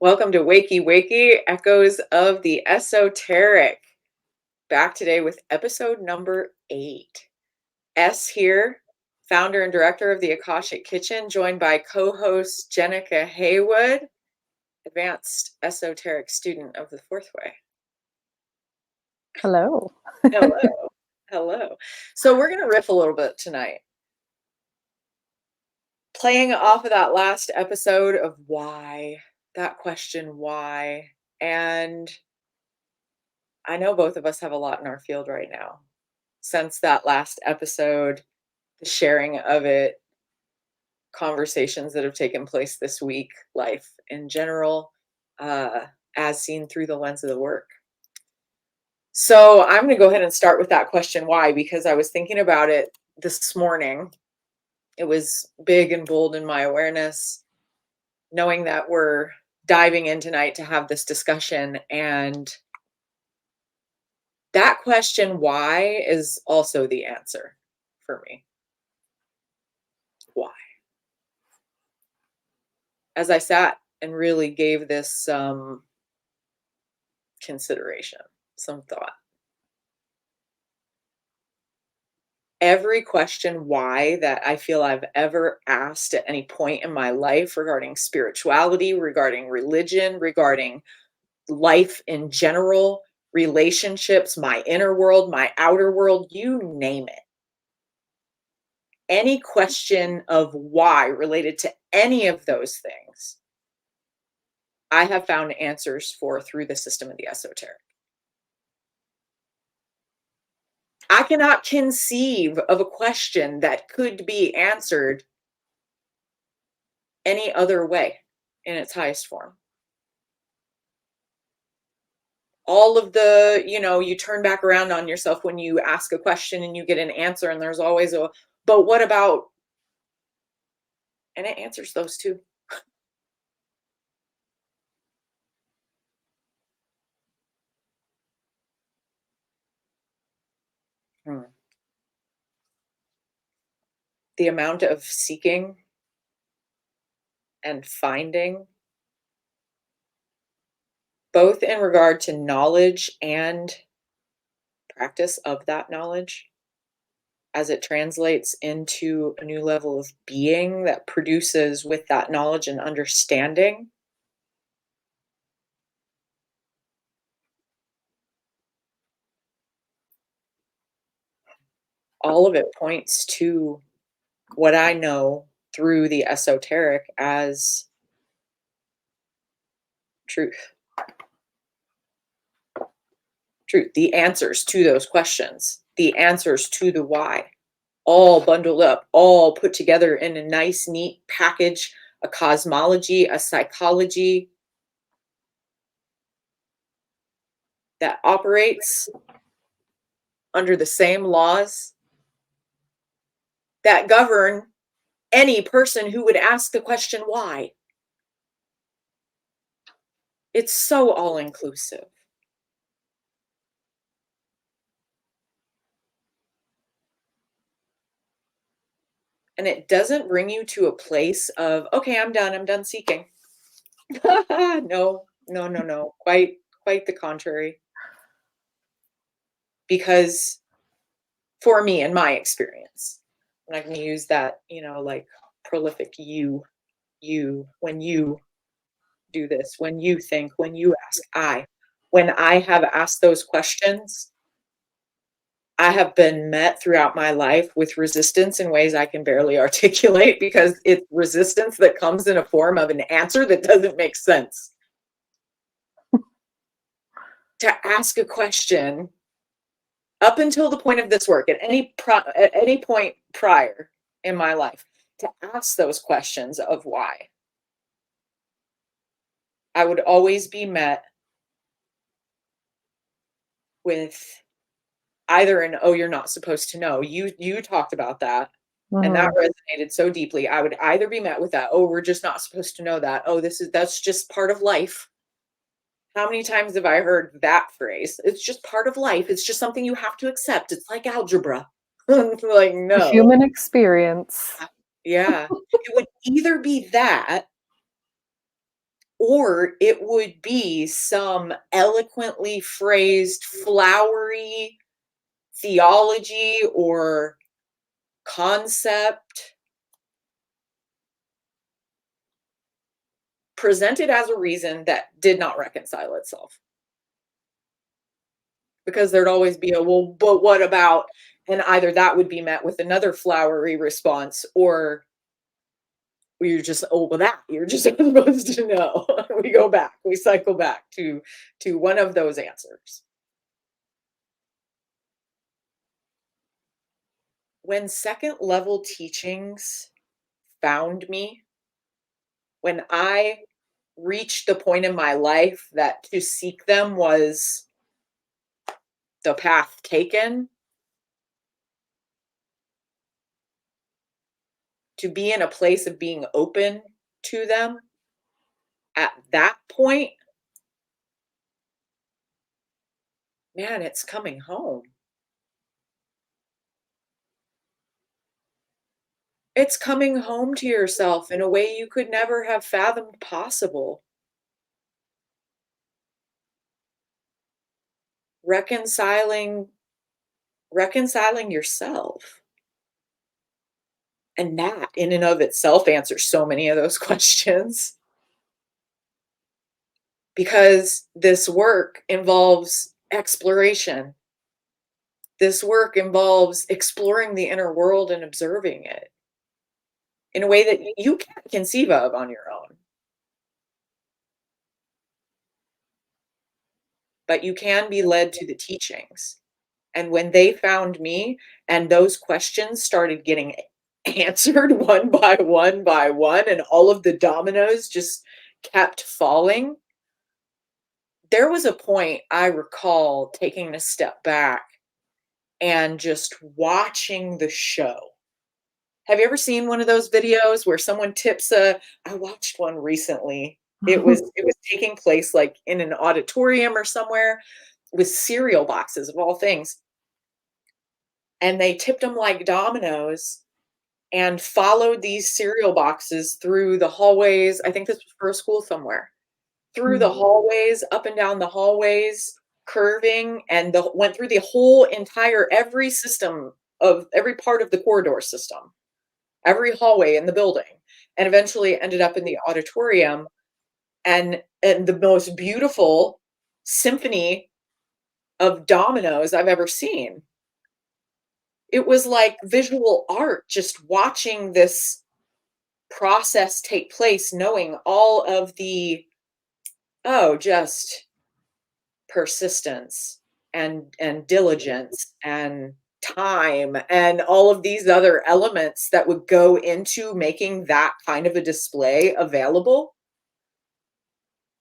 Welcome to Wakey Wakey, Echoes of the Esoteric. Back today with episode number 8. S here, founder and director of the Akashic Kitchen, joined by co-host Jenica Haywood, advanced esoteric student of the Fourth Way. Hello. Hello. Hello. So we're going to riff a little bit tonight. Playing off of that last episode of why, that question, why, and I know both of us have a lot in our field right now. Since that last episode, the sharing of it, conversations that have taken place this week, life in general, as seen through the lens of the work. So I'm going to go ahead and start with that question, why? Because I was thinking about it this morning. It was big and bold in my awareness, knowing that we're diving in tonight to have this discussion. And that question, why, is also the answer for me. Why? As I sat and really gave this some consideration, some thought. Every question why that I feel I've ever asked at any point in my life regarding spirituality, regarding religion, regarding life in general, relationships, my inner world, my outer world, you name it. Any question of why related to any of those things, I have found answers for through the system of the esoteric. I cannot conceive of a question that could be answered any other way in its highest form. All of the, you turn back around on yourself when you ask a question and you get an answer, and there's always a, but what about? And it answers those too. The amount of seeking and finding, both in regard to knowledge and practice of that knowledge, as it translates into a new level of being that produces with that knowledge and understanding. All of it points to what I know through the esoteric as truth. Truth, the answers to those questions, the answers to the why, all bundled up, all put together in a nice, neat package, a cosmology, a psychology that operates under the same laws that govern any person who would ask the question, why? It's so all-inclusive. And it doesn't bring you to a place of, okay, I'm done seeking. No. Quite the contrary. Because for me, in my experience, and I can use that, like prolific you, when you do this, when you think, when you ask, when I have asked those questions, I have been met throughout my life with resistance in ways I can barely articulate, because it's resistance that comes in a form of an answer that doesn't make sense. To ask a question up until the point of this work, at any point prior in my life, to ask those questions of why, I would always be met with either an, oh, you're not supposed to know. You talked about that. Mm-hmm. And that resonated so deeply. I would either be met with that, oh, we're just not supposed to know that. Oh, that's just part of life. How many times have I heard that phrase? It's just part of life. It's just something you have to accept. It's like algebra. Like, no. The human experience. Yeah. It would either be that, or it would be some eloquently phrased, flowery theology or concept presented as a reason that did not reconcile itself. Because there'd always be a, well, but what about, and either that would be met with another flowery response, or you're just, oh, well, that you're just supposed to know. We go back, we cycle back to one of those answers. When second level teachings found me, when I reached the point in my life that to seek them was the path taken, to be in a place of being open to them, at that point, man, it's coming home. It's coming home to yourself in a way you could never have fathomed possible. Reconciling reconciling yourself. And that in and of itself answers so many of those questions. Because this work involves exploration. This work involves exploring the inner world and observing it in a way that you can't conceive of on your own. But you can be led to the teachings. And when they found me and those questions started getting answered one by one, and all of the dominoes just kept falling, there was a point I recall taking a step back and just watching the show. Have you ever seen one of those videos where someone tips a, I watched one recently. It was taking place like in an auditorium or somewhere with cereal boxes of all things. And they tipped them like dominoes and followed these cereal boxes through the hallways. I think this was for a school somewhere. Through the hallways, up and down the hallways, curving, and went through the whole entire every system of every part of the corridor system, every hallway in the building, and eventually ended up in the auditorium, and the most beautiful symphony of dominoes I've ever seen. It was like visual art, just watching this process take place, knowing all of the, oh, just persistence and diligence and time and all of these other elements that would go into making that kind of a display available.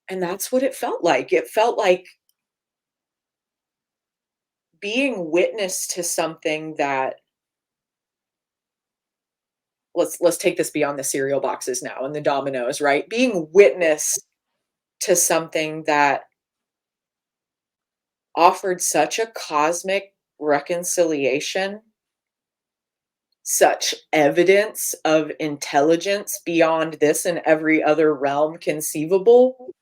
And that's what it felt like. It felt like being witness to something that, let's take this beyond the cereal boxes now and the dominoes, right? Being witness to something that offered such a cosmic reconciliation, such evidence of intelligence beyond this and every other realm conceivable.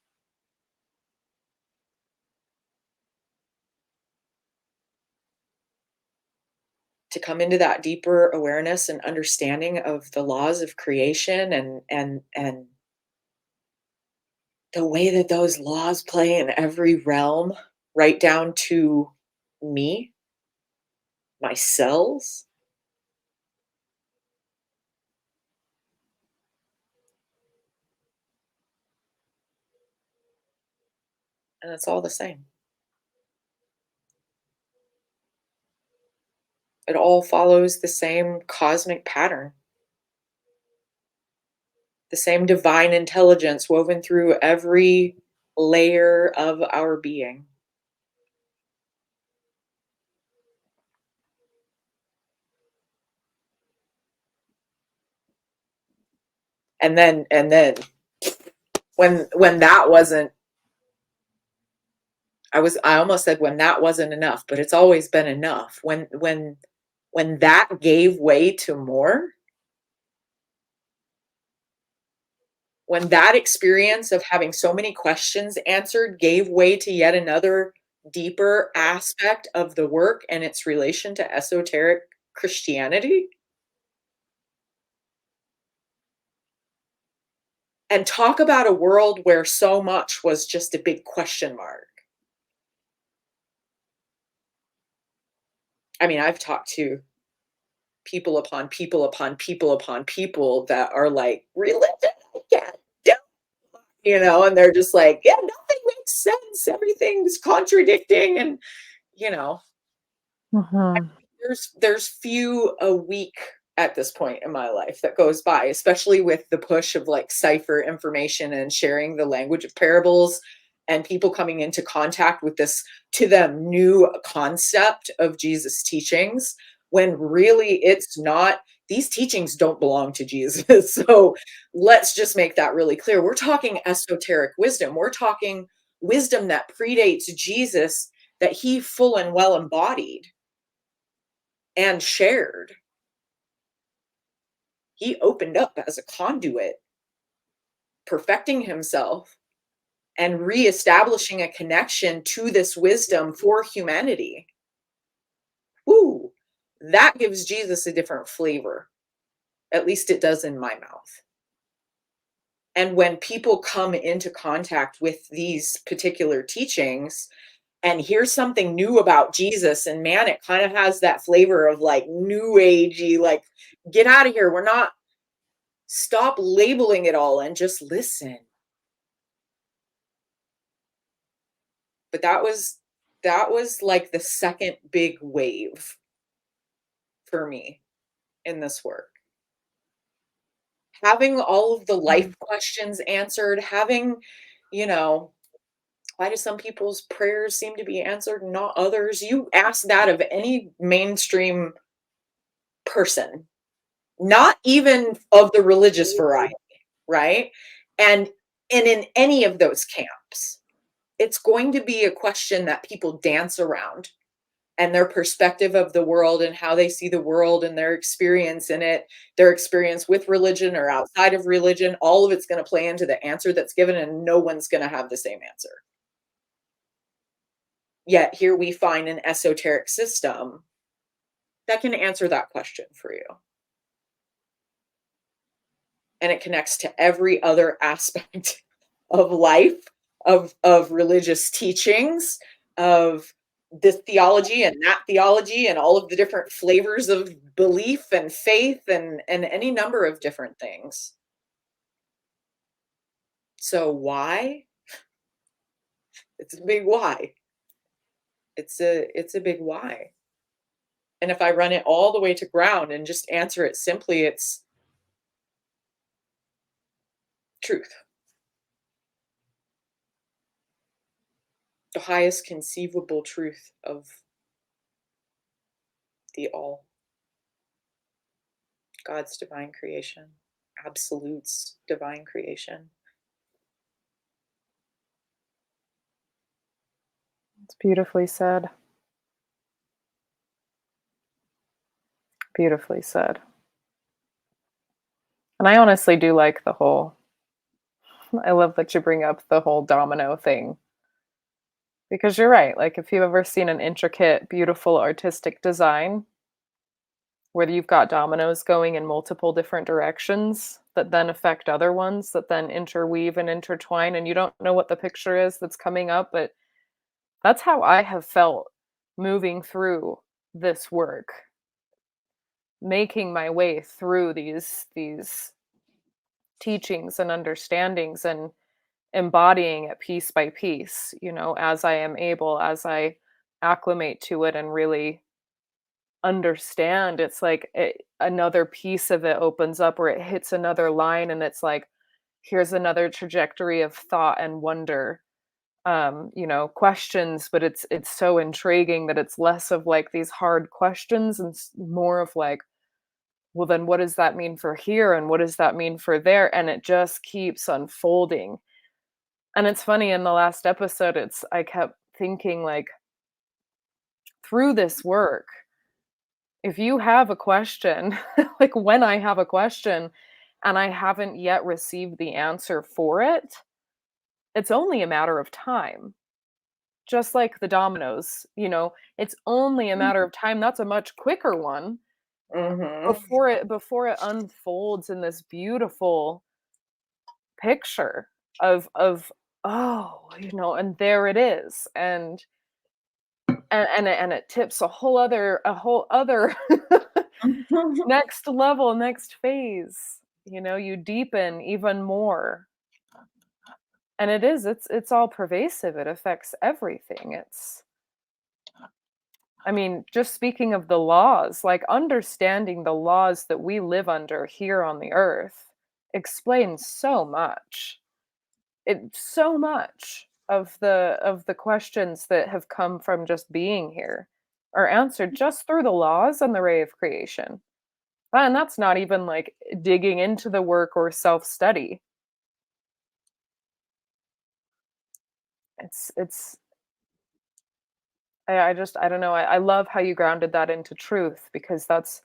To come into that deeper awareness and understanding of the laws of creation and the way that those laws play in every realm, right down to me, my cells. And it's all the same. It all follows the same cosmic pattern, the same divine intelligence woven through every layer of our being. And then when that wasn't, I almost said when that wasn't enough, but it's always been enough. When that gave way to more, when that experience of having so many questions answered gave way to yet another deeper aspect of the work and its relation to esoteric Christianity, and talk about a world where so much was just a big question mark. I mean, I've talked to people upon people upon people upon people that are like, "Religion, I can't do," and they're just like, "Yeah, nothing makes sense. Everything's contradicting," and, you know, Mhm. there's few a week at this point in my life that goes by, especially with the push of, like, cipher information and sharing the language of parables and people coming into contact with this, to them, new concept of Jesus' teachings, when really it's not, these teachings don't belong to Jesus. So, let's just make that really clear. We're talking esoteric wisdom. We're talking wisdom that predates Jesus, that he full and well embodied and shared. He opened up as a conduit, perfecting himself and reestablishing a connection to this wisdom for humanity. Ooh, that gives Jesus a different flavor. At least it does in my mouth. And when people come into contact with these particular teachings and hear something new about Jesus, and man, it kind of has that flavor of like new agey, like, get out of here. We're not, stop labeling it all and just listen. But that was like the second big wave for me in this work. Having all of the life Mm. questions answered, having, you know, why do some people's prayers seem to be answered and not others? You ask that of any mainstream person, not even of the religious variety, right? And in any of those camps, it's going to be a question that people dance around, and their perspective of the world and how they see the world and their experience in it, their experience with religion or outside of religion, all of it's going to play into the answer that's given, and no one's going to have the same answer. Yet here we find an esoteric system that can answer that question for you. And it connects to every other aspect of life, of religious teachings, of this theology and that theology, and all of the different flavors of belief and faith, and any number of different things. So why? It's a big why. It's a big why. And if I run it all the way to ground and just answer it simply, it's truth. The highest conceivable truth of the all. God's divine creation, absolutes divine creation. It's beautifully said. Beautifully said. And I honestly do like the whole I love that you bring up the whole domino thing because you're right. Like if you've ever seen an intricate, beautiful artistic design where you've got dominoes going in multiple different directions that then affect other ones that then interweave and intertwine and you don't know what the picture is that's coming up, but that's how I have felt moving through this work, making my way through these teachings and understandings and embodying it piece by piece, as I am able, as I acclimate to it and really understand. It's like another piece of it opens up or it hits another line and it's like, here's another trajectory of thought and wonder, questions, but it's so intriguing that it's less of like these hard questions and more of like, well, then what does that mean for here and what does that mean for there? And it just keeps unfolding. And it's funny in the last episode, I kept thinking like through this work, if you have a question, like when I have a question and I haven't yet received the answer for it, it's only a matter of time. Just like the dominoes, it's only a matter of time. That's a much quicker one Mhm. before it unfolds in this beautiful picture of oh, and there it is. And it tips a whole other next level, next phase. You deepen even more. And it's all pervasive. It affects everything. I mean, just speaking of the laws, like understanding the laws that we live under here on the earth explains so much. So much of the questions that have come from just being here are answered just through the laws and the ray of creation. And that's not even like digging into the work or self-study. It's I don't know. I love how you grounded that into truth because that's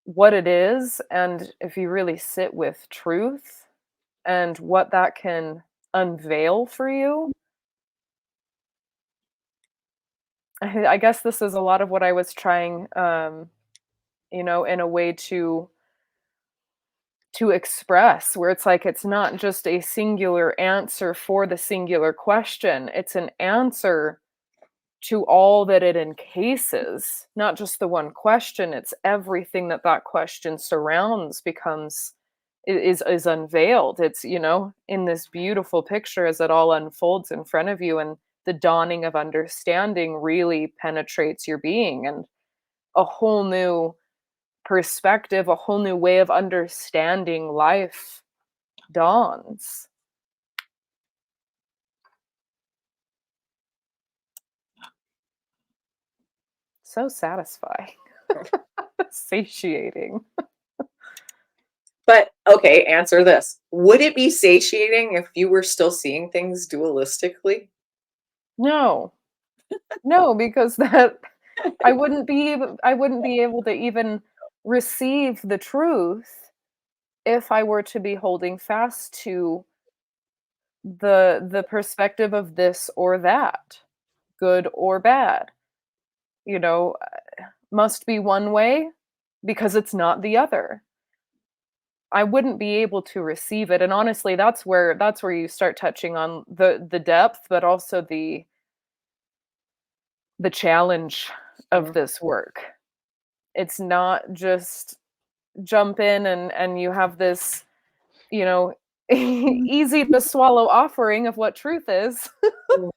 what it is. And if you really sit with truth and what that can unveil for you, I guess this is a lot of what I was trying, in a way to express, where it's like it's not just a singular answer for the singular question. It's an answer to all that it encases, not just the one question. It's everything that that question surrounds becomes is unveiled. It's, in this beautiful picture as it all unfolds in front of you, and the dawning of understanding really penetrates your being, and a whole new perspective, a whole new way of understanding life dawns. So satisfying. Satiating. But, okay, answer this. Would it be satiating if you were still seeing things dualistically? No. No, because that I wouldn't be able to even receive the truth if I were to be holding fast to the perspective of this or that, good or bad. You know, must be one way because it's not the other. I wouldn't be able to receive it, and honestly, that's where you start touching on the depth, but also the challenge of Mm, this work. It's not just jump in and you have this, you know, easy to swallow offering of what truth is. yeah,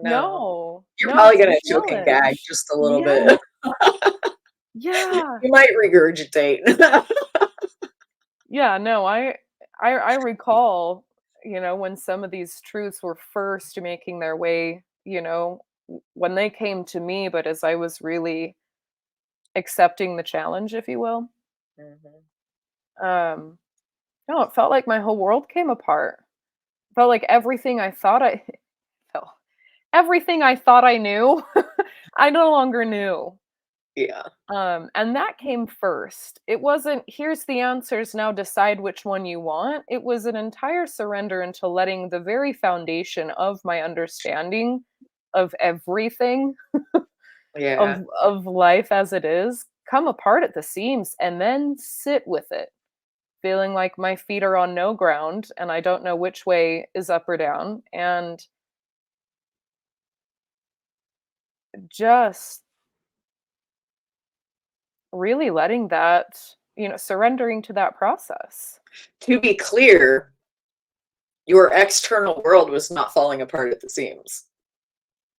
no. No, You're no, probably it's a gonna choke and gag challenge. just a little Yeah, bit. yeah, You might regurgitate. yeah, no, I recall, when some of these truths were first making their way, when they came to me, but as I was really accepting the challenge, if you will, Mhm. um, no, it felt like my whole world came apart. Felt like felt everything I thought I knew, I no longer knew. Yeah. And that came first. It wasn't, "Here's the answers, now decide which one you want." It was an entire surrender into letting the very foundation of my understanding of everything, Yeah. of life as it is, come apart at the seams and then sit with it, feeling like my feet are on no ground and I don't know which way is up or down, and just really letting that, surrendering to that process. To be clear, your external world was not falling apart at the seams.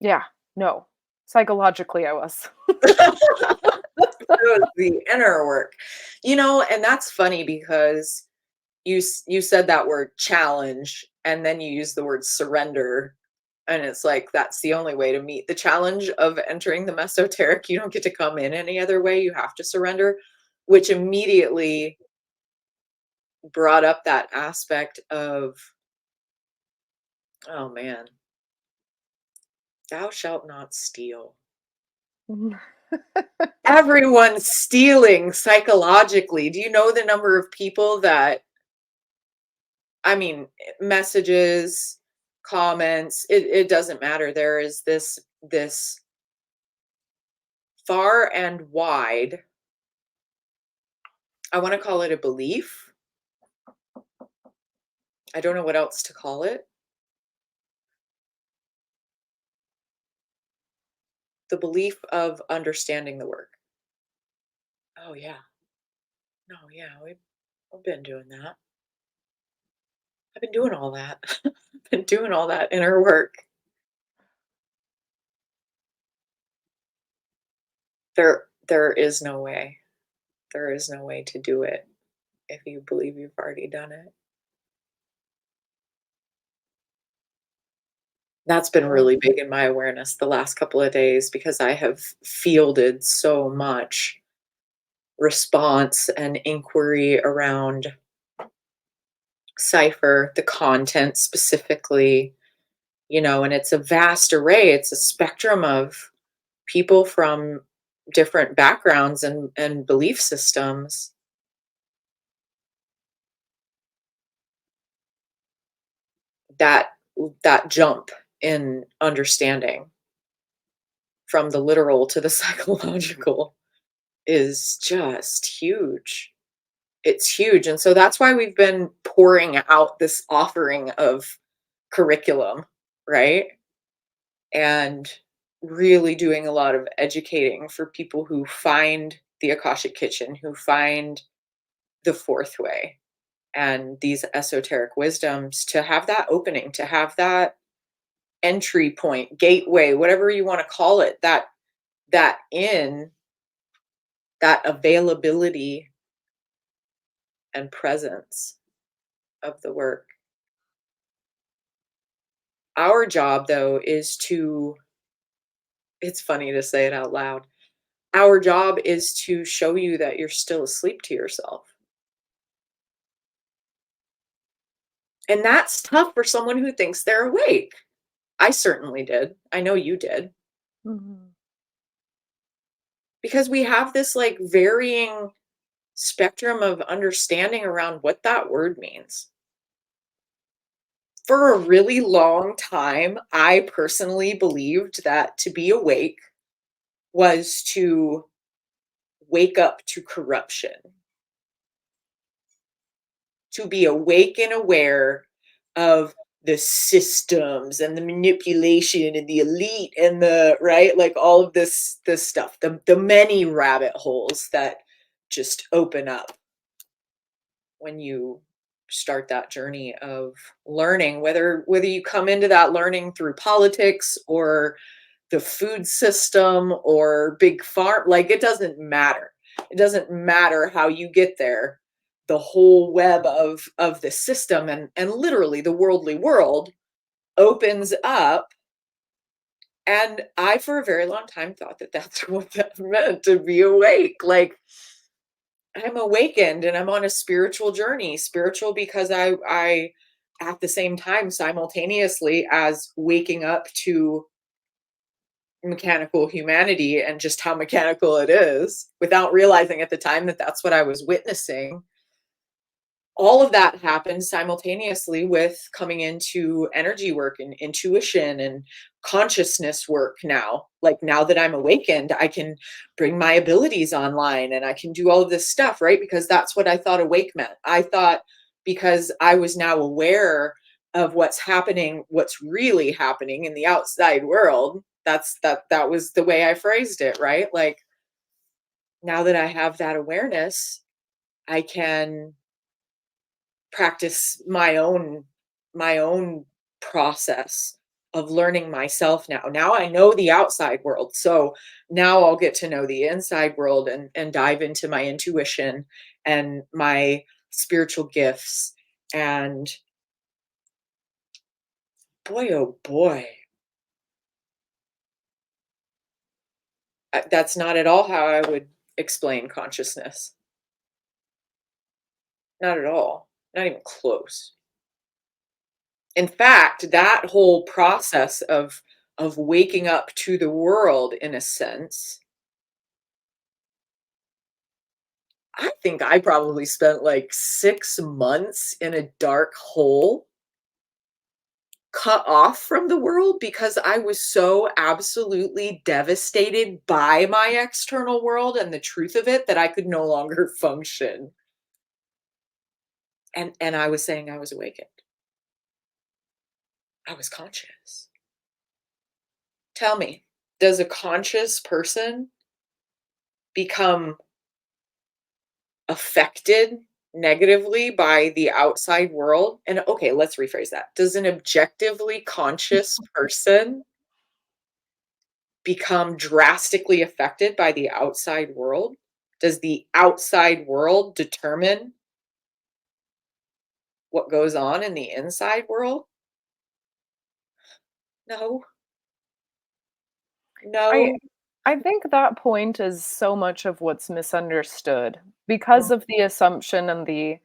Yeah, no. Psychologically, I was. It was the inner work. And that's funny because you said that word challenge, and then you used the word surrender, and it's like that's the only way to meet the challenge of entering the mesoteric. You don't get to come in any other way. You have to surrender, which immediately brought up that aspect of, oh man, thou shalt not steal. Everyone's stealing psychologically. Do you know the number of people that, I mean, messages, comments, it doesn't matter. There is this far and wide, I wanna call it a belief. I don't know what else to call it. The belief of understanding the work. Oh, yeah. No, yeah, we've been doing that. I've been doing all that. I've been doing all that inner work. There is no way. There is no way to do it if you believe you've already done it. That's been Yeah. really big in my awareness the last couple of days because I have fielded so much response and inquiry around cipher, the content specifically, and it's a vast array. It's a spectrum of people from different backgrounds and belief systems. That that jump in understanding from the literal to the psychological is just huge. It's huge, and so that's why we've been pouring out this offering of curriculum, right? And really doing a lot of educating for people who find the Akashic Kitchen, who find the fourth way and these esoteric wisdoms, to have that opening, to have that entry point, gateway, whatever you want to call it, that in that availability and presence of the work. Our job though is to, it's funny to say it out loud. Our job is to show you that you're still asleep to yourself. And that's tough for someone who thinks they're awake. I certainly did. I know you did. Mhm. Because we have this like varying spectrum of understanding around what that word means. For a really long time, I personally believed that to be awake was to wake up to corruption, to be awake and aware of the systems and the manipulation and the elite and the right, like all of this stuff, the many rabbit holes that just open up when you start that journey of learning, whether you come into that learning through politics or the food system or big farm, like it doesn't matter. It doesn't matter how you get there. The whole web of the system and literally the worldly world opens up. And I for a very long time thought that that's what that meant, to be awake. Like I'm awakened and I'm on a spiritual journey. Spiritual because I at the same time simultaneously as waking up to mechanical humanity and just how mechanical it is without realizing at the time that that's what I was witnessing. All of that happened simultaneously with coming into energy work and intuition and consciousness work now. Like now that I'm awakened, I can bring my abilities online and I can do all of this stuff, right? Because that's what I thought awake meant. I thought because I was now aware of what's happening, what's really happening in the outside world. That was the way I phrased it, right? Like now that I have that awareness, I can practice my own process of learning myself now. Now I know the outside world. So now I'll get to know the inside world and dive into my intuition and my spiritual gifts. And boy, oh boy, that's not at all how I would explain consciousness. Not at all. Not even close. In fact, that whole process of waking up to the world in a sense I think I probably spent like 6 months in a dark hole, cut off from the world because I was so absolutely devastated by my external world and the truth of it that I could no longer function. And I was saying I was awakened. I was conscious. Tell me, does a conscious person become affected negatively by the outside world? And okay, let's rephrase that. Does an objectively conscious person become drastically affected by the outside world? Does the outside world determine what goes on in the inside world? No, I no. I think that point is so much of what's misunderstood because of the assumption and the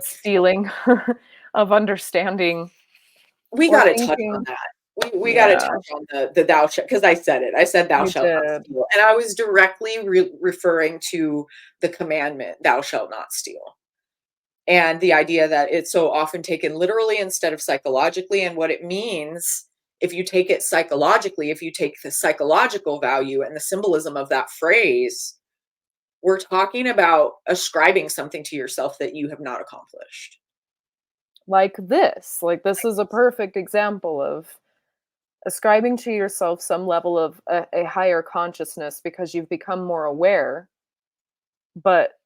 stealing of understanding We or gotta touch on thinking. that. We gotta Yeah, touch on the thou shalt, because I said it. I said, "Thou you shalt not did. steal," and I was directly referring to the commandment, "Thou shalt not steal," and the idea that it's so often taken literally instead of psychologically, and what it means if you take it psychologically, if you take the psychological value and the symbolism of that phrase, we're talking about ascribing something to yourself that you have not accomplished. Like this is a perfect example of ascribing to yourself some level of a higher consciousness because you've become more aware, but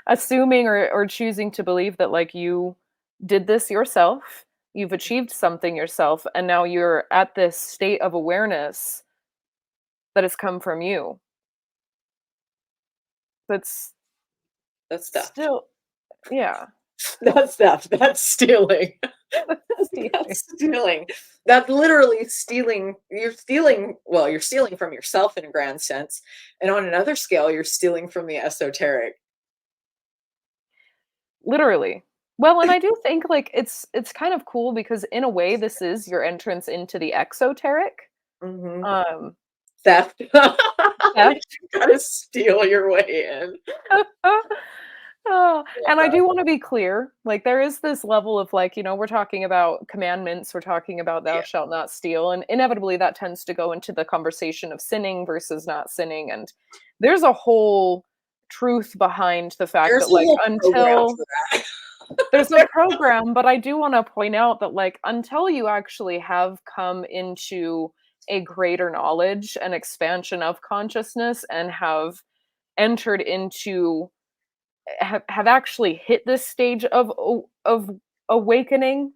assuming or choosing to believe that like you did this yourself, you've achieved something yourself, and now you're at this state of awareness that has come from you. That's That's theft. still, yeah, That's theft. That's stealing. stealing. That's stealing. That's literally stealing. You're stealing, well, you're stealing from yourself in a grand sense, and on another scale, you're stealing from the esoteric. Literally. Well, and I do think like it's kind of cool because in a way this is your entrance into the exoteric. Mhm. Um Theft. You theft. gotta steal your way in. Oh, Love and I that. do want to be clear. Like there is this level of like, we're talking about commandments, we're talking about thou Yeah. shalt not steal, and inevitably that tends to go into the conversation of sinning versus not sinning. And there's a whole truth behind the fact There's that a like whole program until for that. there's a program, but I do wanna point out that, like, until you actually have come into a greater knowledge and expansion of consciousness and have entered into have actually hit this stage of awakening,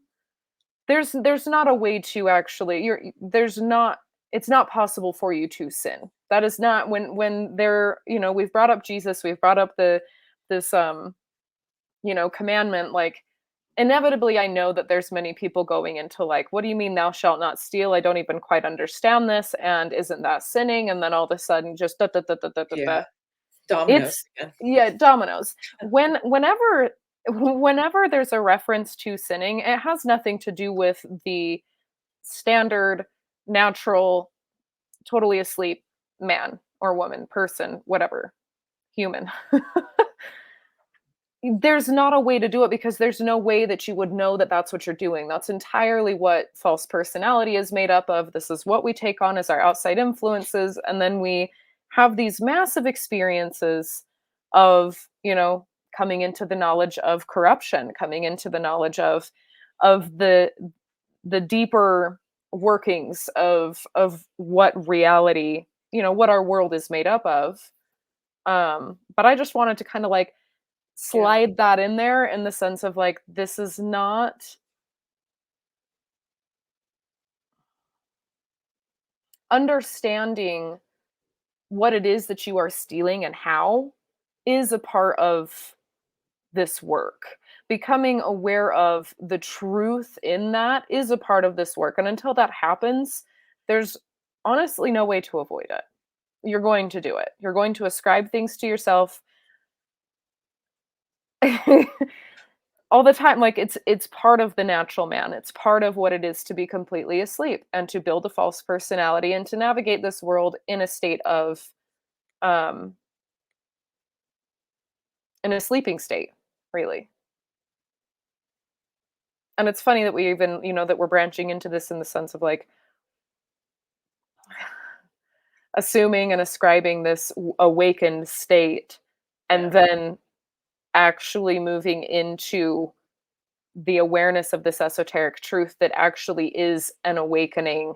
there's not a way to actually there's not it's not possible for you to sin. That is not when there we've brought up Jesus, we've brought up this, commandment, like, inevitably, I know that there's many people going into like, "What do you mean thou shalt not steal? I don't even quite understand this, and isn't that sinning?" And then all of a sudden just da da da da da da Yeah. da. Dominoes It's again. yeah, dominoes. Whenever there's a reference to sinning, it has nothing to do with the standard, natural, totally asleep man or woman, person, whatever, human. There's not a way to do it because there's no way that you would know that that's what you're doing. That's entirely what false personality is made up of. This is what we take on as our outside influences. And then we have these massive experiences of, coming into the knowledge of corruption, coming into the knowledge of the deeper workings of what reality, what our world is made up of. But I just wanted to kind of like Yeah. slide that in there in the sense of like, this is not understanding what it is that you are stealing and how is a part of this work. Becoming aware of the truth in that is a part of this work. And until that happens, there's honestly no way to avoid it. You're going to do it. You're going to ascribe things to yourself. all the time, like, it's part of the natural man, it's part of what it is to be completely asleep and to build a false personality and to navigate this world in a state of, um in a sleeping state, really. And it's funny that we even, that we're branching into this in the sense of, like, assuming and ascribing this awakened state, and Yeah. then actually moving into the awareness of this esoteric truth that actually is an awakening,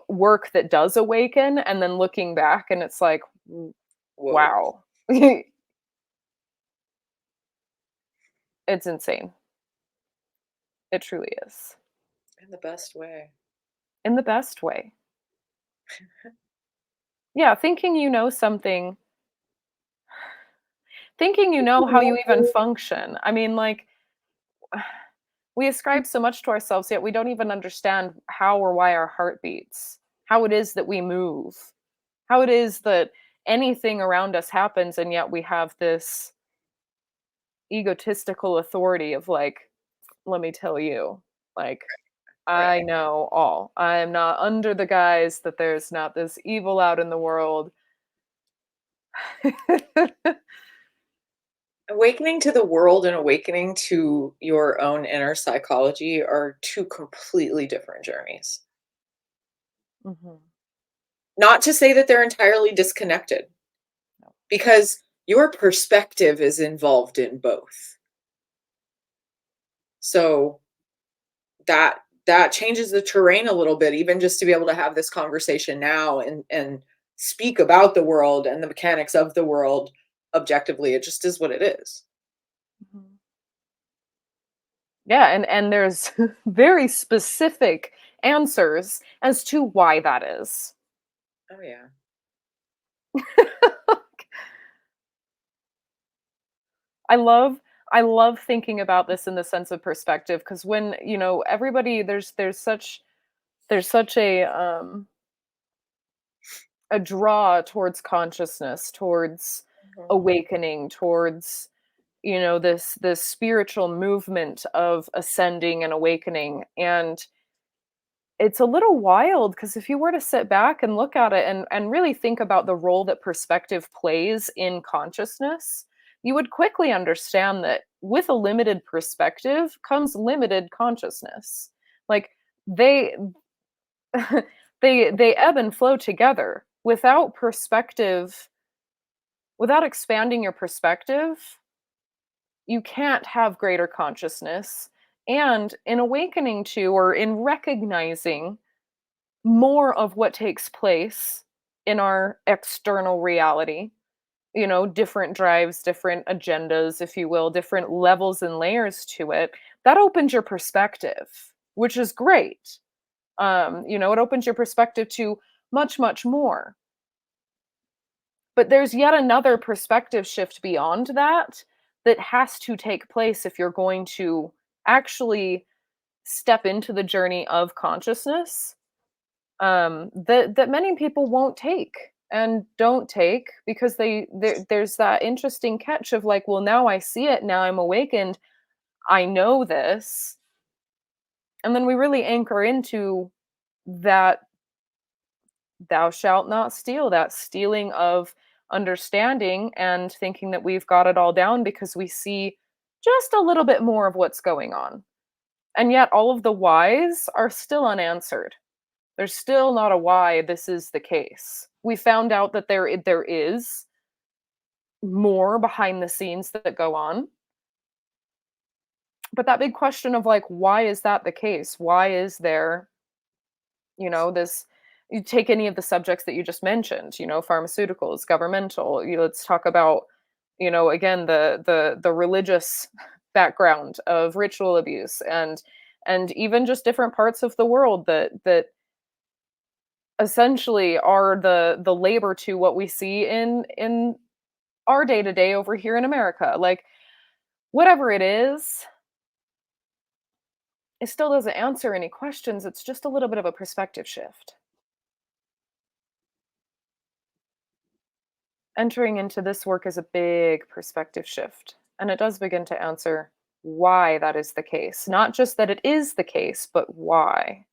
work that does awaken, and then looking back and it's like, Whoa. wow. It's insane. It truly is. In the best way. In the best way. Yeah, thinking you know how you even function. I mean, like, we ascribe so much to ourselves, yet we don't even understand how or why our heart beats, how it is that we move, how it is that anything around us happens, and yet we have this egotistical authority of, like, let me tell you, like, Right. I know all. I am not under the guise that there's not this evil out in the world. Awakening to the world and awakening to your own inner psychology are two completely different journeys. Mhm. Not to say that they're entirely disconnected, No. because your perspective is involved in both. So that changes the terrain a little bit, even just to be able to have this conversation now and speak about the world and the mechanics of the world objectively. It just is what it is. Mhm. Yeah, and there's very specific answers as to why that is. Oh yeah. I love I love thinking about this in the sense of perspective because when, everybody there's such a draw towards consciousness, towards Mhm. awakening, towards, this spiritual movement of ascending and awakening. And it's a little wild because if you were to sit back and look at it and really think about the role that perspective plays in consciousness, you would quickly understand that with a limited perspective comes limited consciousness. Like, they they ebb and flow together. Without perspective, without expanding your perspective, you can't have greater consciousness. And in awakening to, or in recognizing more of what takes place in our external reality, different drives, different agendas, if you will, different levels and layers to it, that opens your perspective, which is great. It opens your perspective to much, much more. But there's yet another perspective shift beyond that that has to take place if you're going to actually step into the journey of consciousness, that many people won't take and don't take because there's that interesting catch of, like, well, now I see it, now I'm awakened, I know this, and then we really anchor into that thou shalt not steal, that stealing of understanding and thinking that we've got it all down because we see just a little bit more of what's going on. And yet all of the whys are still unanswered. There's still not a why this is the case. We found out that there is more behind the scenes that go on, but that big question of, like, why is that the case? Why is there, this, you take any of the subjects that you just mentioned, pharmaceuticals, governmental, let's talk about, again, the religious background of ritual abuse, and even just different parts of the world that essentially are the labor to what we see in our day to day over here in America. Like, whatever it still doesn't answer any questions. It's just a little bit of a perspective shift. Entering into this work is a big perspective shift, and it does begin to answer why that is the case. Not just that it is the case, but why.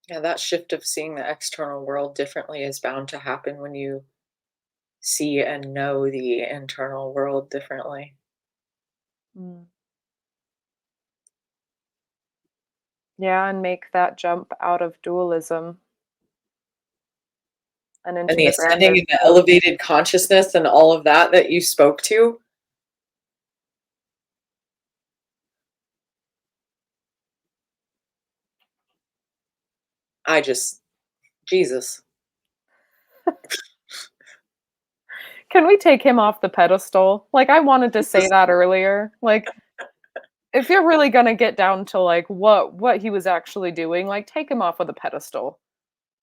Yeah, that shift of seeing the external world differently is bound to happen when you see and know the internal world differently. Mm. Yeah, and make that jump out of dualism and And into the the ascending grander and the self. elevated consciousness and all of that that you spoke to, I just Jesus. Can we take him off the pedestal? Like, I wanted to say Jesus. that earlier. Like, if you're really gonna get down to, like, what he was actually doing, like, take him off of the pedestal.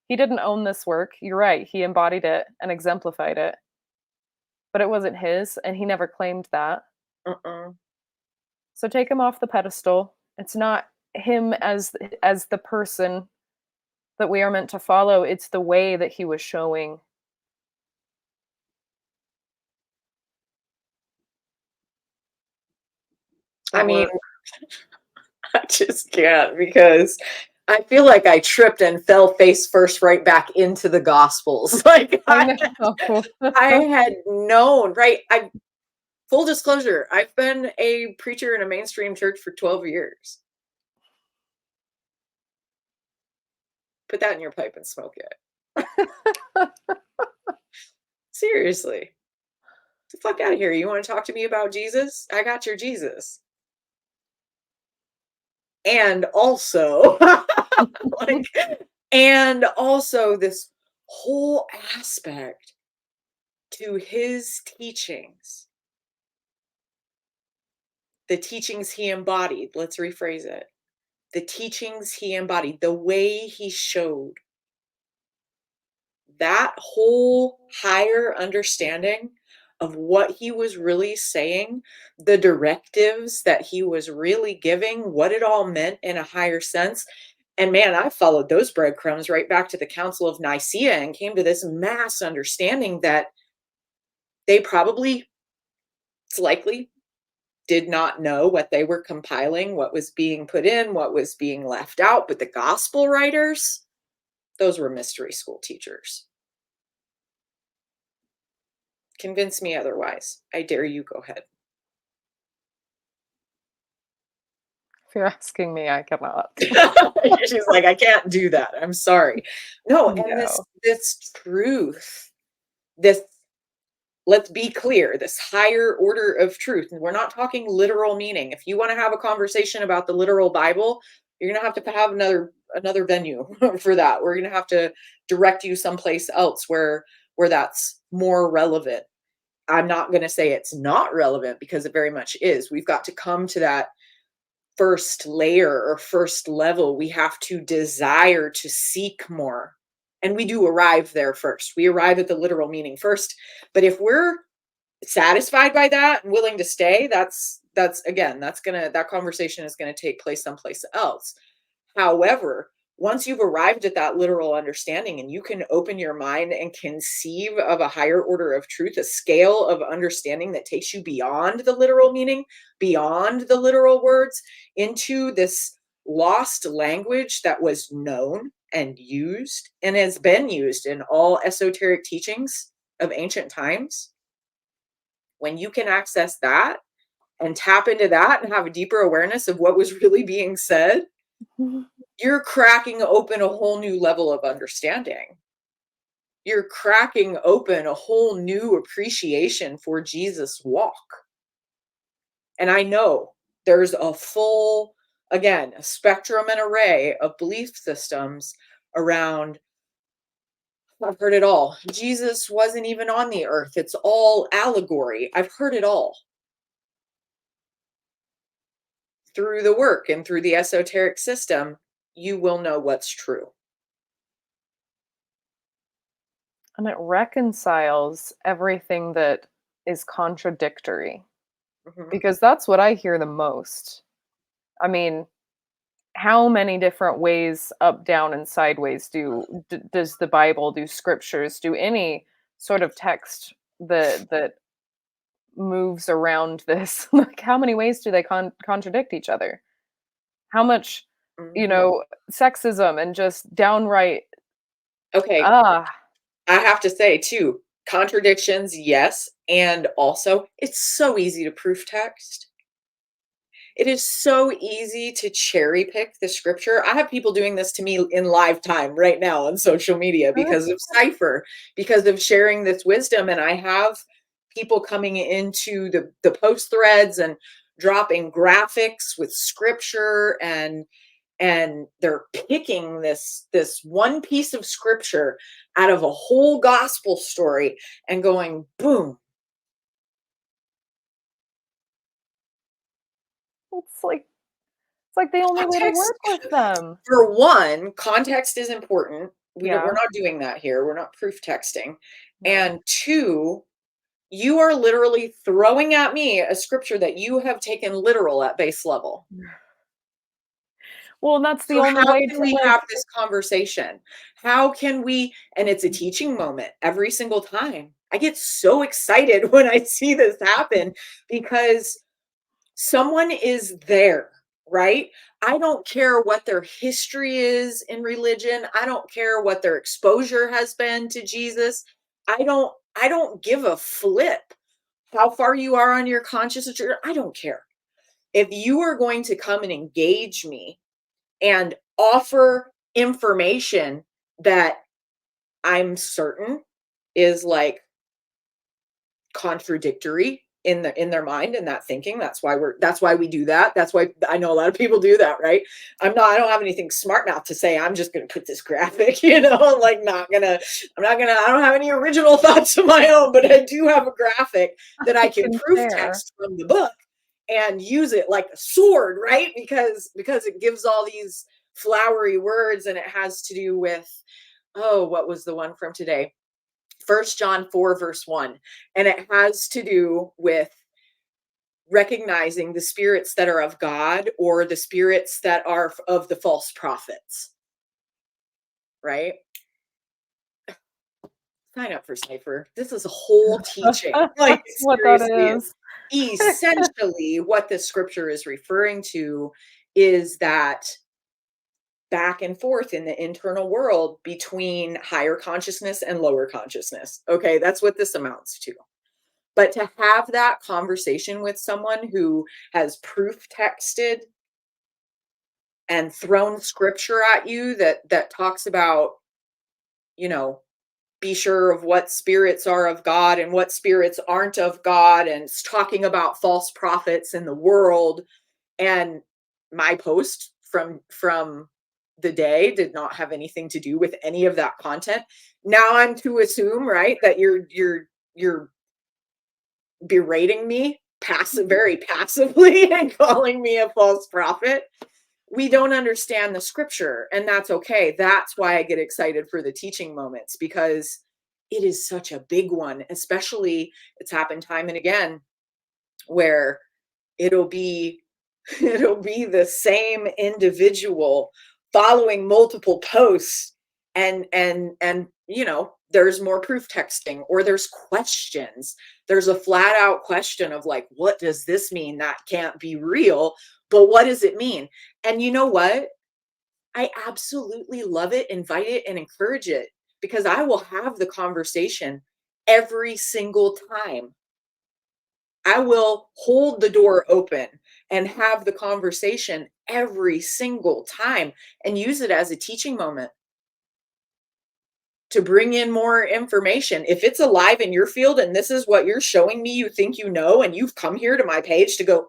He didn't own this work. You're right, he embodied it and exemplified it, but it wasn't his, and he never claimed that. Uh-uh. So take him off the pedestal. It's not him as the person that we are meant to follow, it's the way that he was showing. The I mean, work. I just can't because I feel like I tripped and fell face first right back into the gospels. Like I I know. I had known, right? I full disclosure, I've been a preacher in a mainstream church for 12 years. Put that in your pipe and smoke it. Seriously. Get the fuck out of here. You want to talk to me about Jesus? I got your Jesus. And also, like, and also this whole aspect to his teachings, the teachings he embodied. Let's rephrase it. The teachings he embodied, the way he showed that whole higher understanding of what he was really saying, the directives that he was really giving, what it all meant in a higher sense. And man, I followed those breadcrumbs right back to the Council of Nicaea and came to this mass understanding that they probably, it's likely, did not know what they were compiling, what was being put in, what was being left out. But the gospel writers, those were mystery school teachers. Convince me otherwise. I dare you, go ahead. If you're asking me, I cannot. She's like, I can't do that. I'm sorry. No, and this No. this truth, this let's be clear, this higher order of truth. And we're not talking literal meaning. If you want to have a conversation about the literal Bible, you're gonna have to have another venue for that. We're gonna have to direct you someplace else where that's more relevant. I'm not gonna say it's not relevant because it very much is. We've got to come to that first layer or first level. We have to desire to seek more. And we do arrive there first. We arrive at the literal meaning first. But if we're satisfied by that and willing to stay, that's again, that conversation is gonna take place someplace else. However, once you've arrived at that literal understanding and you can open your mind and conceive of a higher order of truth, a scale of understanding that takes you beyond the literal meaning, beyond the literal words, into this lost language that was known and used and has been used in all esoteric teachings of ancient times. When you can access that and tap into that and have a deeper awareness of what was really being said, you're cracking open a whole new level of understanding. You're cracking open a whole new appreciation for Jesus' walk. And I know there's a full, again, a spectrum and array of belief systems around. I've heard it all. Jesus wasn't even on the earth. It's all allegory. I've heard it all through the work and through the esoteric system. You will know what's true. And it reconciles everything that is contradictory Mhm. because that's what I hear the most. I mean, how many different ways up, down, and sideways does the Bible, do scriptures, do any sort of text that moves around this? Like, how many ways do they contradict each other? How much, you Mhm. know, sexism and just downright Okay, ah, I have to say too, contradictions, yes, and also it's so easy to proof text. It is so easy to cherry pick the scripture. I have people doing this to me in live time right now on social media because of Cypher, because of sharing this wisdom. And I have people coming into the post threads and dropping graphics with scripture, and they're picking this one piece of scripture out of a whole gospel story and going boom. it's like the only way to Context, work with them. for one, context is important. We're Yeah, not doing that here. We're not proof texting. no. And two, you are literally throwing at me a scripture that you have taken literal at base level. Well, and that's the So only how way can to, we like have this conversation? How can we, and it's a teaching moment every single time. I get so excited when I see this happen because someone is there, right? I don't care what their history is in religion. I don't care what their exposure has been to Jesus. I don't give a flip how far you are on your conscious journey. I don't care. If you are going to come and engage me and offer information that I'm certain is like contradictory in their mind and that thinking, that's why we do that. That's why I know a lot of people do that, right? I don't have anything smart enough to say I'm just going to put this graphic, I'm like I don't have any original thoughts of my own, but I do have a graphic that I I can can proof share. text from the book and use it like a sword, right? Because it gives all these flowery words, and it has to do with, oh, what was the one from today? 1 John 4 verse 1, and it has to do with recognizing the spirits that are of God or the spirits that are of the false prophets, right? Sign up for Cypher. This is a whole teaching. Like, That's what that seriously, is. essentially what the scripture is referring to is that back and forth in the internal world between higher consciousness and lower consciousness. Okay, that's what this amounts to. But to have that conversation with someone who has proof texted and thrown scripture at you that talks about, you know, be sure of what spirits are of God and what spirits aren't of God, and it's talking about false prophets in the world. And my post from the day did not have anything to do with any of that content. Now I'm to assume, right, that you're berating me very passively and calling me a false prophet. We don't understand the scripture, and that's okay. That's why I get excited for the teaching moments, because it is such a big one. Especially, it's happened time and again where it'll be it'll be the same individual following multiple posts, and there's more proof texting, or there's questions. There's a flat out question of like, what does this mean? That can't be real, but what does it mean? And you know what? I absolutely love it, invite it, and encourage it, because I will have the conversation every single time. I will hold the door open and have the conversation every single time and use it as a teaching moment to bring in more information. If it's alive in your field and this is what you're showing me, you think you know, and you've come here to my page to go,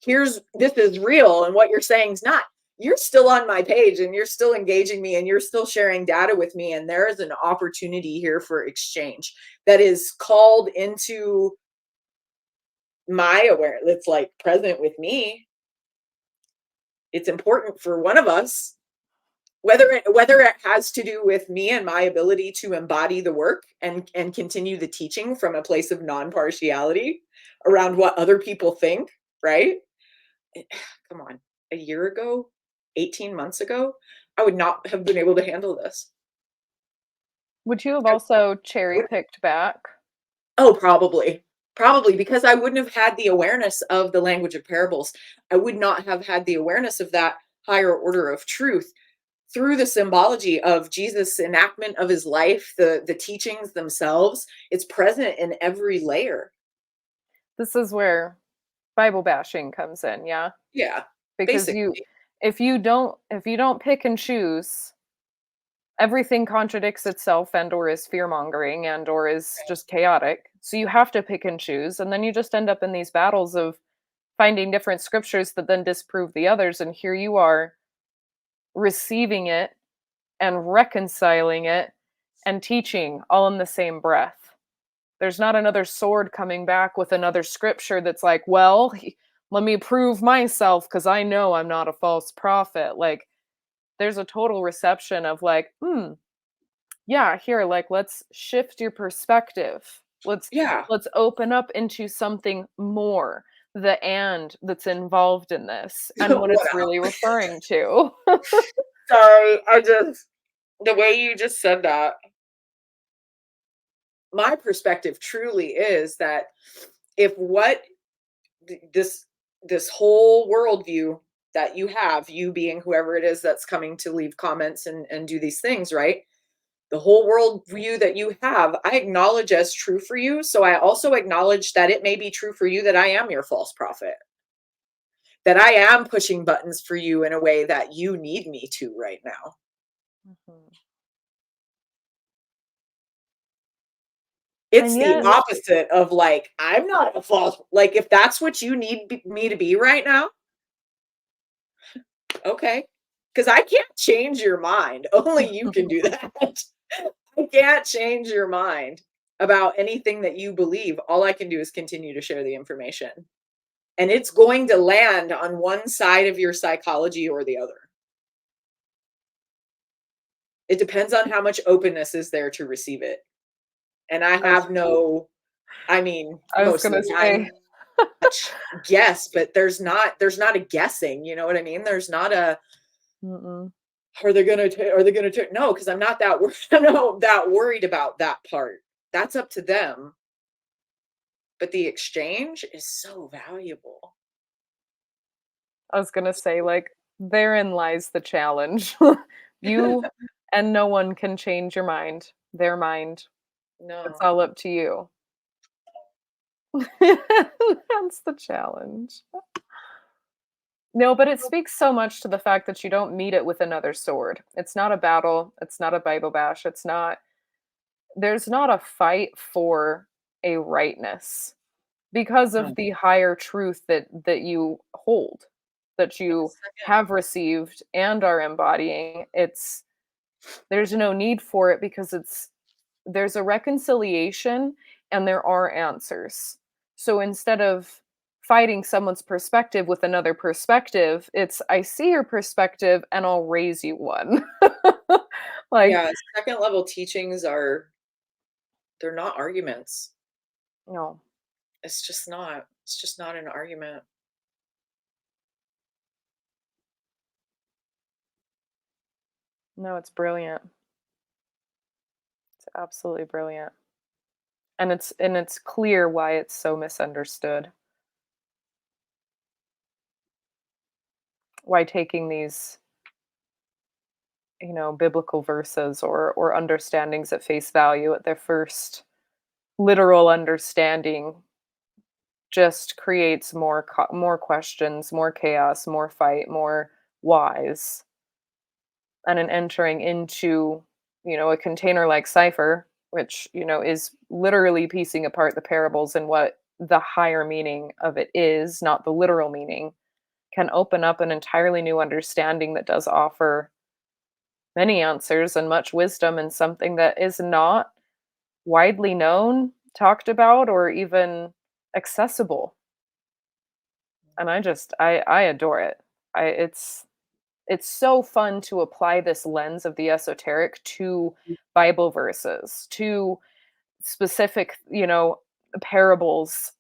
this is real, and what you're saying is not. You're still on my page and you're still engaging me and you're still sharing data with me. And there is an opportunity here for exchange that is called into my awareness. It's like present with me. It's important for one of us, whether it has to do with me and my ability to embody the work and continue the teaching from a place of non-partiality around what other people think, right? Come on. A year ago, 18 months ago, I would not have been able to handle this. Would you have I also cherry-picked back? Oh, probably. Probably because I wouldn't have had the awareness of the language of parables. I would not have had the awareness of that higher order of truth through the symbology of Jesus' enactment of his life, the teachings themselves. It's present in every layer. This is where Bible bashing comes in, yeah? Yeah, Because you basically. if you don't pick and choose, everything contradicts itself and or is fear-mongering and or is just chaotic. So you have to pick and choose, and then you just end up in these battles of finding different scriptures that then disprove the others, and here you are receiving it and reconciling it and teaching all in the same breath. There's not another sword coming back with another scripture that's like, well, let me prove myself because I know I'm not a false prophet. Like, there's a total reception of like, yeah, here, like, let's shift your perspective. Yeah. Let's open up into something more. The and that's involved in this and what What it's really else? referring to. Sorry, I just the way you just said that, my perspective truly is that if what this whole worldview that you have, you being whoever it is that's coming to leave comments and do these things, right? The whole worldview that you have, I acknowledge as true for you. So I also acknowledge that it may be true for you that I am your false prophet, that I am pushing buttons for you in a way that you need me to right now. Mhm. It's And the yet, opposite of like, I'm not a false, like, if that's what you need me to be right now, okay. Because I can't change your mind. Only you can do that. I can't change your mind about anything that you believe. All I can do is continue to share the information. And it's going to land on one side of your psychology or the other. It depends on how much openness is there to receive it. And I I was have no, I mean, I was most of gonna the say, time, much guess, but there's not a guessing, you know what I mean? There's not a, mm-mm. are they gonna take no, because I'm not that I'm not that worried about that part. That's up to them. But the exchange is so valuable. I was gonna say, like, therein lies the challenge. You and no one can change your mind, their mind. It's No. all up to you. That's the challenge. No, but it speaks so much to the fact that you don't meet it with another sword. It's not a battle, it's not a Bible bash, it's not there's not a fight for a rightness because No. of the higher truth that you hold, that And the you second have received and are embodying. It's there's no need for it because there's a reconciliation and there are answers. So instead of fighting someone's perspective with another perspective, it's I see your perspective and I'll raise you one. Like, yeah, second level teachings are they're not arguments. no, It's just not. It's just not an argument. no, it's brilliant. It's absolutely brilliant. And it's clear why it's so misunderstood. Why taking these, biblical verses or understandings at face value at their first literal understanding just creates more questions, more chaos, more fight, more whys. And in entering into, a container like cipher, which, is literally piecing apart the parables and what the higher meaning of it is, not the literal meaning, can open up an entirely new understanding that does offer many answers and much wisdom and something that is not widely known, talked about, or even accessible. And I adore it. It's so fun to apply this lens of the esoteric to Bible verses, to specific, parables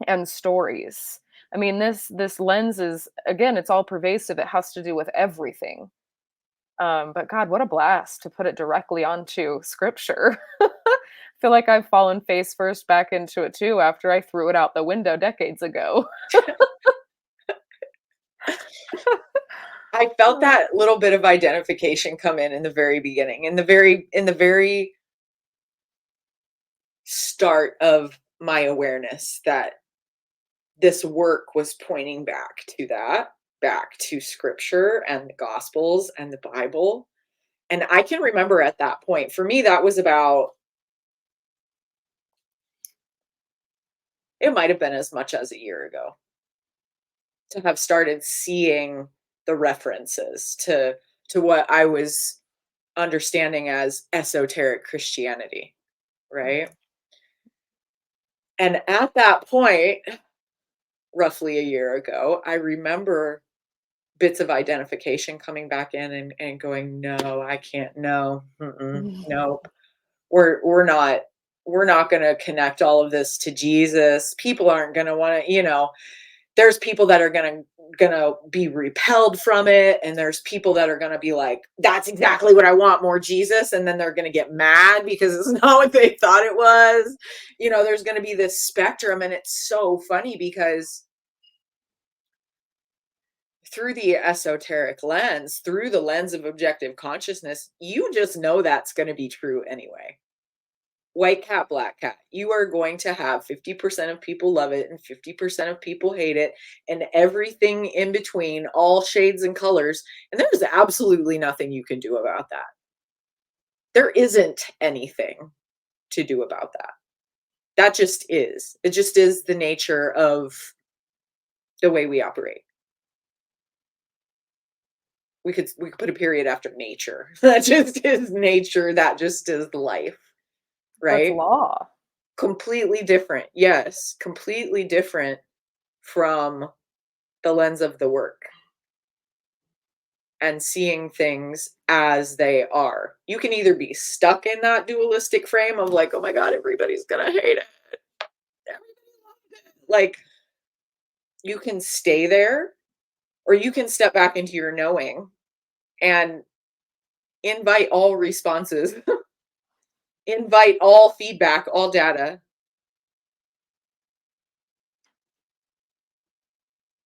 and stories. I mean, this lens is, again, it's all pervasive. It has to do with everything. But God, what a blast to put it directly onto scripture. I feel like I've fallen face first back into it too after I threw it out the window decades ago. I felt Oh. that little bit of identification come in the very beginning, in the very start of my awareness that this work was pointing back to that, back to scripture and the gospels and the Bible. And I can remember at that point, for me, that was about, it might have been as much as a year ago to have started seeing the references to what I was understanding as esoteric Christianity, right? And at that point, roughly a year ago, I remember bits of identification coming back in and going, "No, I can't. No, nope. We're not gonna connect all of this to Jesus. People aren't gonna wanna, there's people that are gonna be repelled from it, and there's people that are gonna be like, that's exactly what I want, more Jesus, and then they're gonna get mad because it's not what they thought it was. There's gonna be this spectrum, and it's so funny because through the esoteric lens, through the lens of objective consciousness, you just know that's gonna be true anyway. White cat, black cat. You are going to have 50% of people love it and 50% of people hate it, and everything in between, all shades and colors. And there's absolutely nothing you can do about that. There isn't anything to do about that. That just is. It just is the nature of the way we operate. We could put a period after nature. That just is nature. That just is life, That's right? law. Completely different. Yes, completely different from the lens of the work and seeing things as they are. You can either be stuck in that dualistic frame of like, oh my God, everybody's gonna hate it. Everybody loves it. Like, you can stay there, or you can step back into your knowing and invite all responses, invite all feedback, all data.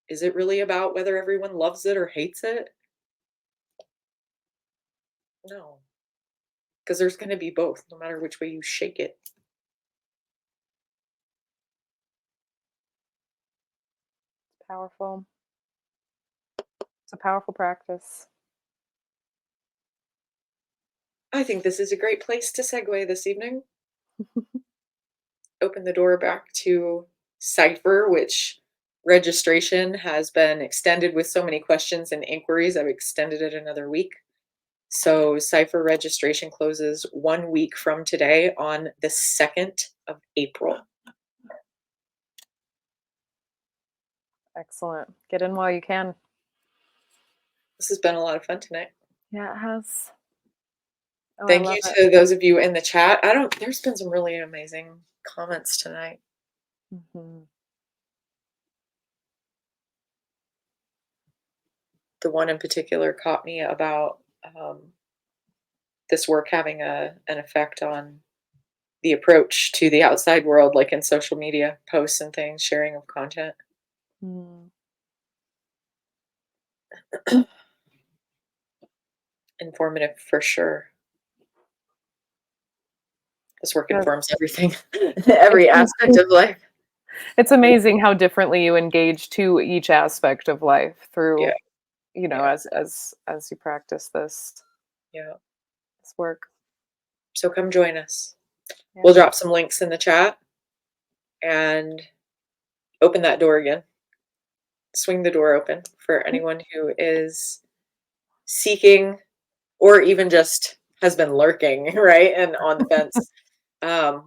Is it really about whether everyone loves it or hates it? No, because there's going to be both, no matter which way you shake it. Powerful. It's a powerful practice. I think this is a great place to segue this evening. Open the door back to Cypher, which registration has been extended with so many questions and inquiries. I've extended it another week. So Cypher registration closes 1 week from today on the 2nd of April. Excellent. Get in while you can. This has been a lot of fun tonight. Yeah, it has. Oh, I Thank love you it. to those of you in the chat. There's been some really amazing comments tonight. Mhm. The one in particular caught me about this work having an effect on the approach to the outside world, like in social media posts and things, sharing of content. Mm. Informative for sure. This work Yeah, informs everything, it's every aspect of life. it's amazing how differently you engage to each aspect of life Yeah, through, yeah, as you practice yeah. this work. So come join us. We'll Yeah. drop some links in the chat and open that door again. Swing the door open for anyone who is seeking or even just has been lurking, right? And on the fence.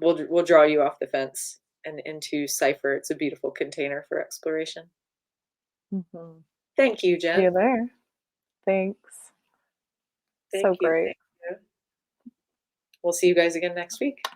We'll draw you off the fence and into Cypher. It's a beautiful container for exploration. Mhm. Thank you, See you Jen. there. Thanks. Thank So you. great. Thank you. We'll see you guys again next week.